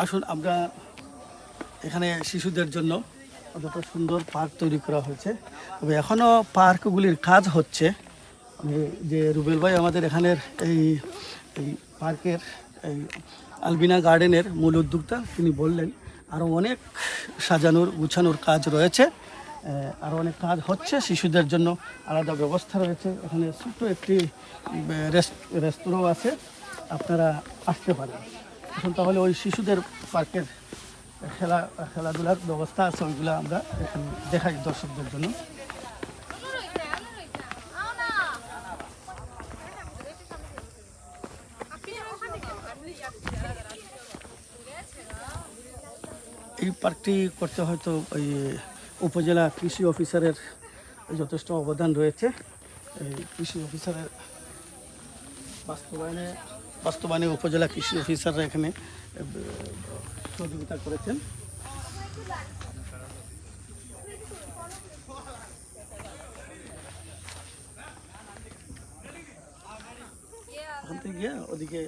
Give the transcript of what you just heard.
আসুন আমরা এখানে শিশুদের জন্য যত সুন্দর পার্ক তৈরি করা হয়েছে, তবে এখনও পার্কগুলির কাজ হচ্ছে। যে রুবেল ভাই আমাদের এখানের এই এই পার্কের এই আলবিনা গার্ডেনের মূল উদ্যোক্তা, তিনি বললেন আরও অনেক সাজানোর গুছানোর কাজ রয়েছে, আরও অনেক কাজ হচ্ছে। শিশুদের জন্য আলাদা ব্যবস্থা রয়েছে, এখানে ছোট্ট একটি রেস্তোরাঁও আছে, আপনারা আসতে পারেন। এখন তাহলে ওই শিশুদের পার্কের খেলাধুলার ব্যবস্থা আছে, ওইগুলো আমরা এখানে দেখাই দর্শকদের জন্য। এই পার্কটি করতে হয়তো ওই উপজেলা কৃষি অফিসারের যথেষ্ট অবদান রয়েছে। এই কৃষি অফিসারের বাস্তবায়নে উপজেলা কৃষি অফিসাররা এখানে সহযোগিতা করেছেন। ওখান থেকে গিয়ে ওদিকে